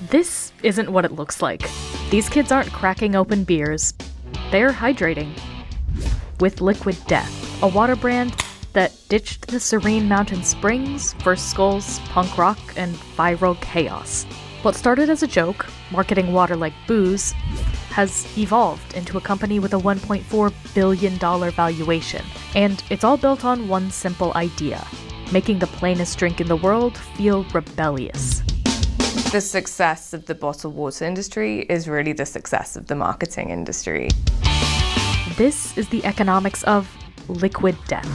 This isn't what it looks like. These kids aren't cracking open beers. They're hydrating. With Liquid Death, a water brand that ditched the serene mountain springs for skulls, punk rock, and viral chaos. What started as a joke, marketing water like booze, has evolved into a company with a $1.4 billion valuation. And it's all built on one simple idea: making the plainest drink in the world feel rebellious. The success of the bottled water industry is really the success of the marketing industry. This is the economics of Liquid Death.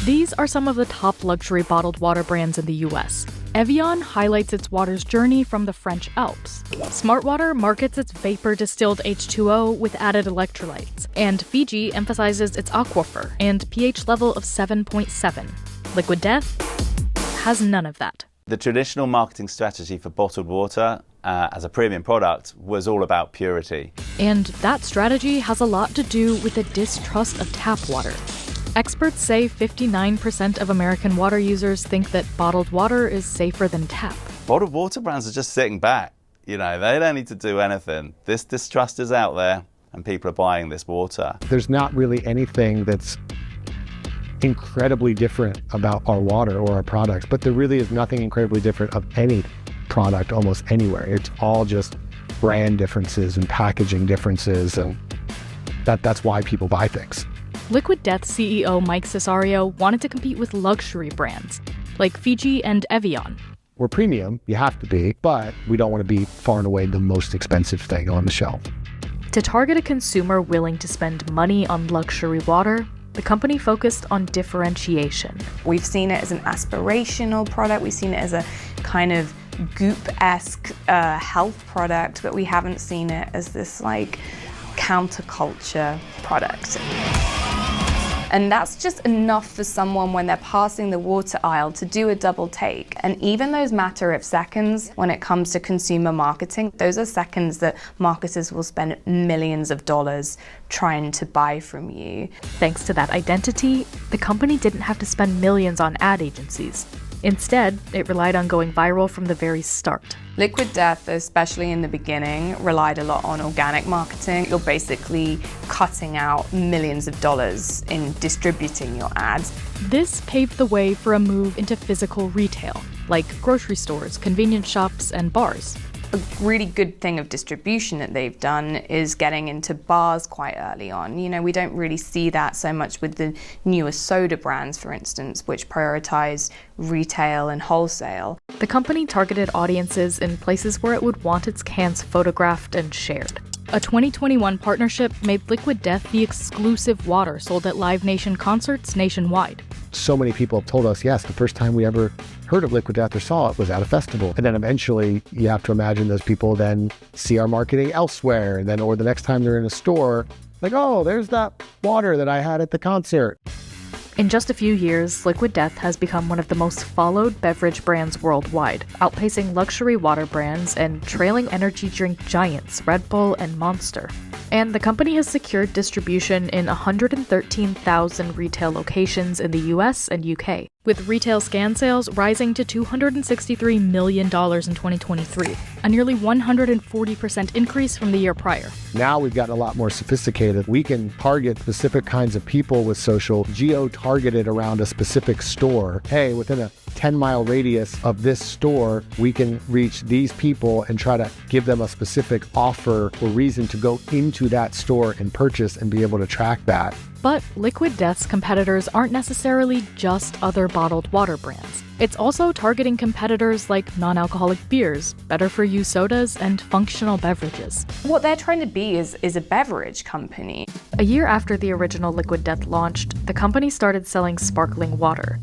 These are some of the top luxury bottled water brands in the US. Evian highlights its water's journey from the French Alps. Smartwater markets its vapor-distilled H2O with added electrolytes. And Fiji emphasizes its aquifer and pH level of 7.7. Liquid Death has none of that. The traditional marketing strategy for bottled water as a premium product was all about purity. And that strategy has a lot to do with the distrust of tap water. Experts say 59% of American water users think that bottled water is safer than tap. Bottled water brands are just sitting back. You know, they don't need to do anything. This distrust is out there and people are buying this water. There's not really anything that's incredibly different about our water or our products, but there really is nothing incredibly different of any product almost anywhere. It's all just brand differences and packaging differences, and that's why people buy things. Liquid Death CEO Mike Cesario wanted to compete with luxury brands like Fiji and Evian. We're premium, you have to be, but we don't want to be far and away the most expensive thing on the shelf. To target a consumer willing to spend money on luxury water, the company focused on differentiation. We've seen it as an aspirational product. We've seen it as a kind of goop-esque health product, but we haven't seen it as this like counterculture product. And that's just enough for someone when they're passing the water aisle to do a double take. And even those matter of seconds when it comes to consumer marketing, those are seconds that marketers will spend millions of dollars trying to buy from you. Thanks to that identity, the company didn't have to spend millions on ad agencies. Instead, it relied on going viral from the very start. Liquid Death, especially in the beginning, relied a lot on organic marketing. You're basically cutting out millions of dollars in distributing your ads. This paved the way for a move into physical retail, like grocery stores, convenience shops, and bars. A really good thing of distribution that they've done is getting into bars quite early on. You know, we don't really see that so much with the newer soda brands, for instance, which prioritize retail and wholesale. The company targeted audiences in places where it would want its cans photographed and shared. A 2021 partnership made Liquid Death the exclusive water sold at Live Nation concerts nationwide. So many people have told us, yes, the first time we ever heard of Liquid Death or saw it was at a festival. And then eventually you have to imagine those people then see our marketing elsewhere. And then, or the next time they're in a store, like, oh, there's that water that I had at the concert. In just a few years, Liquid Death has become one of the most followed beverage brands worldwide, outpacing luxury water brands and trailing energy drink giants Red Bull and Monster. And the company has secured distribution in 113,000 retail locations in the US and UK, with retail scan sales rising to $263 million in 2023, a nearly 140% increase from the year prior. Now we've gotten a lot more sophisticated. We can target specific kinds of people with social, geo-targeted around a specific store. Hey, within a 10-mile radius of this store, we can reach these people and try to give them a specific offer or reason to go into that store and purchase and be able to track that. But Liquid Death's competitors aren't necessarily just other bottled water brands. It's also targeting competitors like non-alcoholic beers, better-for-you sodas, and functional beverages. What they're trying to be is a beverage company. A year after the original Liquid Death launched, the company started selling sparkling water.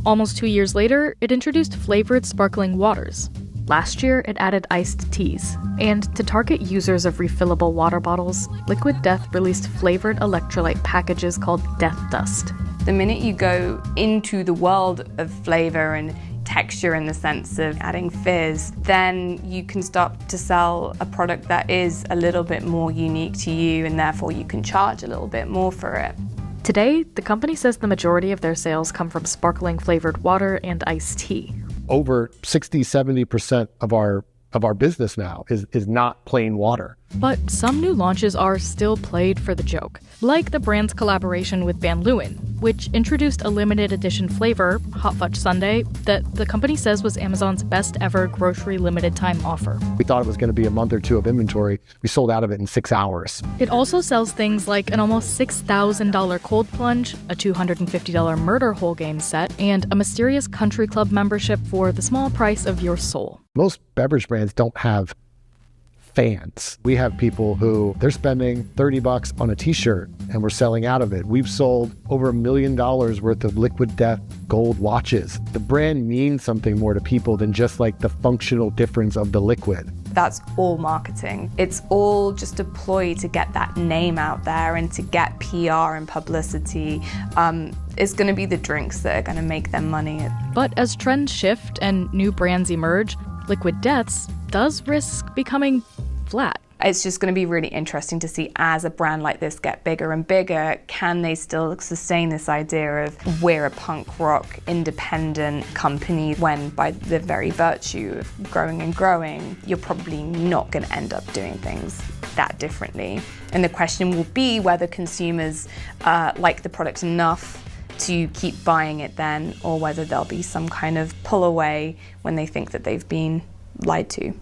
Almost 2 years later, it introduced flavored sparkling waters. Last year, it added iced teas. And to target users of refillable water bottles, Liquid Death released flavored electrolyte packages called Death Dust. The minute you go into the world of flavor and texture in the sense of adding fizz, then you can start to sell a product that is a little bit more unique to you, and therefore you can charge a little bit more for it. Today, the company says the majority of their sales come from sparkling flavored water and iced tea. over 60-70% of our business now is not plain water. But some new launches are still played for the joke, like the brand's collaboration with Van Leeuwen, which introduced a limited edition flavor, Hot Fudge Sundae, that the company says was Amazon's best ever grocery limited time offer. We thought it was going to be a month or two of inventory. We sold out of it in 6 hours. It also sells things like an almost $6,000 cold plunge, a $250 murder hole game set, and a mysterious country club membership for the small price of your soul. Most beverage brands don't have fans. We have people who they're spending $30 on a t-shirt and we're selling out of it. We've sold over $1 million worth of Liquid Death gold watches. The brand means something more to people than just like the functional difference of the liquid. That's all marketing. It's all just a ploy to get that name out there and to get PR and publicity. It's going to be the drinks that are going to make them money. But as trends shift and new brands emerge, Liquid Deaths does risk becoming flat. It's just going to be really interesting to see, as a brand like this get bigger and bigger, can they still sustain this idea of we're a punk rock independent company, when by the very virtue of growing and growing, you're probably not going to end up doing things that differently. And the question will be whether consumers like the product enough to keep buying it then, or whether there'll be some kind of pull away when they think that they've been lied to.